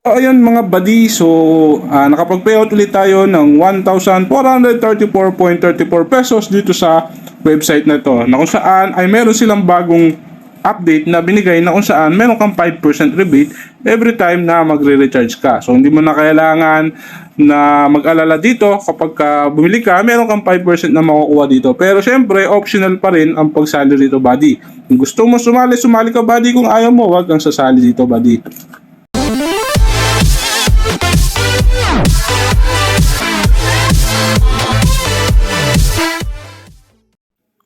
So ayan mga buddy, so nakapag-payout ulit tayo ng 1,434.34 pesos dito sa website na to, na kung saan ay meron silang bagong update na binigay na kung saan meron kang 5% rebate every time na magre-recharge ka. So hindi mo na kailangan na mag-alala dito kapag bumili ka, meron kang 5% na makukuha dito. Pero syempre, optional pa rin ang pagsali dito, buddy. Kung gusto mo sumali, sumali ka, buddy. Kung ayaw mo, wag kang sasali dito, buddy.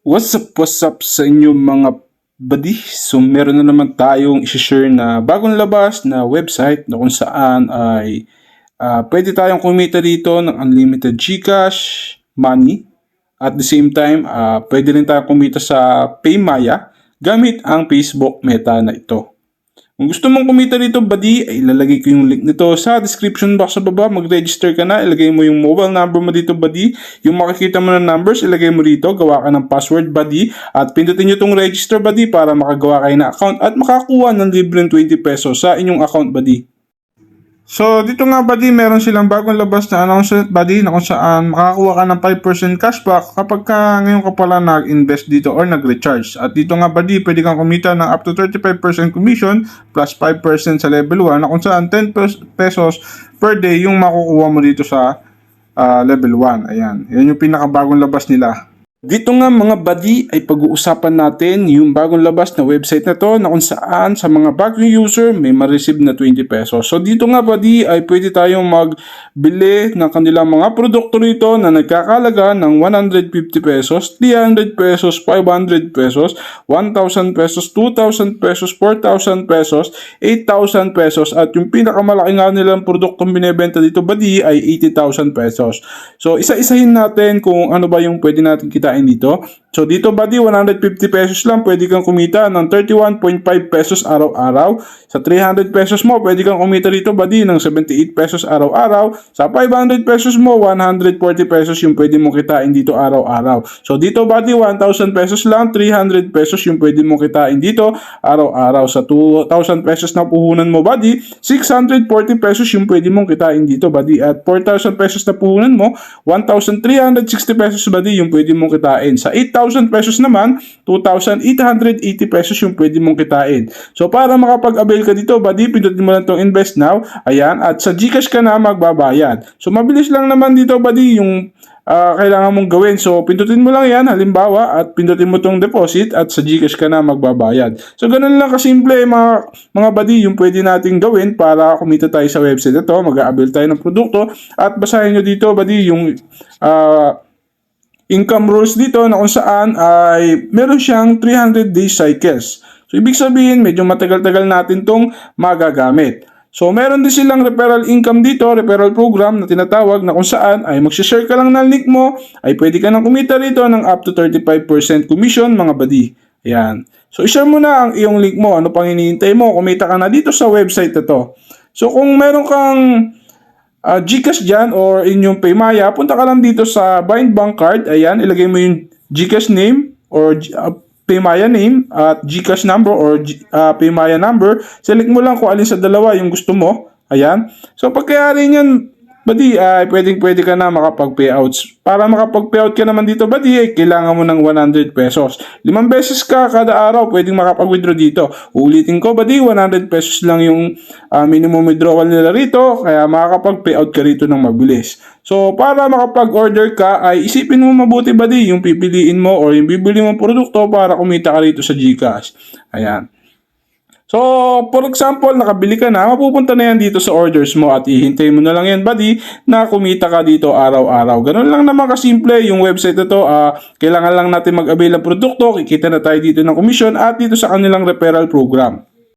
What's up sa inyo mga buddy? So meron na naman tayong i-share na bagong labas na website na kung saan ay pwede tayong kumita dito ng unlimited GCash money. At the same time, pwede rin tayong kumita sa PayMaya gamit ang Facebook Meta na ito. Kung gusto mong kumita dito, buddy, ay ilalagay ko yung link nito sa description box sa baba. Mag-register ka na, ilagay mo yung mobile number mo dito, buddy. Yung makikita mo na numbers, ilagay mo dito, gawa ka ng password, buddy. At pindutin nyo itong register, buddy, para makagawa kayo ng account at makakuha ng libreng 20 pesos sa inyong account, buddy. So, dito nga, buddy, meron silang bagong labas na announcement, buddy, na kung saan makakakuha ka ng 5% cashback kapag ngayon ka pala nag-invest dito or nag-recharge. At dito nga, buddy, pwede kang kumita ng up to 35% commission plus 5% sa level 1 na kung saan 10 pesos per day yung makukuha mo dito sa level 1. Ayan, yan yung pinakabagong labas nila. Dito nga mga buddy ay pag-uusapan natin yung bagong labas na website na to na kung saan sa mga bagong user may ma-receive na 20 pesos. So dito nga buddy ay pwede tayong magbili ng kanilang mga produkto rito na nagkakalaga ng 150 pesos, 300 pesos, 500 pesos, 1,000 pesos, 2,000 pesos, 4,000 pesos, 8,000 pesos at yung pinakamalaki nga nilang produktong binebenta dito buddy ay 80,000 pesos. So isa-isahin natin kung ano ba yung pwede natin kita dito. So dito buddy, 150 pesos lang pwede kang kumita ng 31.5 pesos araw-araw. Sa 300 pesos mo pwede kang kumita dito buddy ng 78 pesos araw-araw. Sa 500 pesos mo 140 pesos yung pwede mong kitain dito araw-araw. So dito buddy, 1,000 pesos lang, 300 pesos yung pwede mong kitain dito araw-araw. Sa 2,000 pesos na puhunan mo buddy, 640 pesos yung pwede mong kitain dito buddy. At 4,000 pesos na puhunan mo, 1,360 pesos buddy yung pwede mong kitain. Sa 8,000 pesos naman, 2,880 pesos yung pwede mong kitain. So para makapag-avail ka dito, buddy, pindutin mo lang itong invest now. Ayan, at sa GCash ka na magbabayad. So mabilis lang naman dito, buddy, yung kailangan mong gawin. So pindutin mo lang yan, halimbawa, at pindutin mo itong deposit at sa GCash ka na magbabayad. So ganun lang kasimple mga buddy yung pwede nating gawin para kumita tayo sa website ito. Mag-a-avail tayo ng produkto at basahin nyo dito, buddy, yung income rules dito na kung saan ay meron siyang 300 day cycles. So ibig sabihin medyo matagal-tagal natin tong magagamit. So meron din silang referral income dito, referral program na tinatawag na kung saan ay magsishare ka lang ng link mo ay pwede ka nang kumita rito ng up to 35% commission mga buddy. Ayan. So ishare mo na ang iyong link mo. Ano pang hinihintay mo? Kumita ka na dito sa website na to. So kung meron kang GCash dyan or inyong PayMaya, punta ka lang dito sa Bind Bank Card. Ayan, ilagay mo yung GCash name or PayMaya name at GCash number or PayMaya number. Select mo lang kung alin sa dalawa yung gusto mo. Ayan. So pagkayari niyan, buddy, pwede ka na makapag-payouts. Para makapag-payout ka naman dito, buddy, kailangan mo ng 100 pesos. 5 beses ka kada araw, pwedeng makapag-withdraw dito. Uulitin ko, buddy, 100 pesos lang yung minimum withdrawal nila rito, kaya makakapag-payout ka rito ng mabilis. So, para makapag-order ka, ay isipin mo mabuti, buddy, yung pipiliin mo or yung bibili mong produkto para kumita ka rito sa GCash. Ayan. So, for example, nakabili ka na, mapupunta na yan dito sa orders mo at ihintay mo na lang yan, buddy, na kumita ka dito araw-araw. Ganun lang naman kasimple yung website na to. Kailangan lang natin mag-avail ng produkto, kikita na tayo dito ng commission at dito sa kanilang referral program.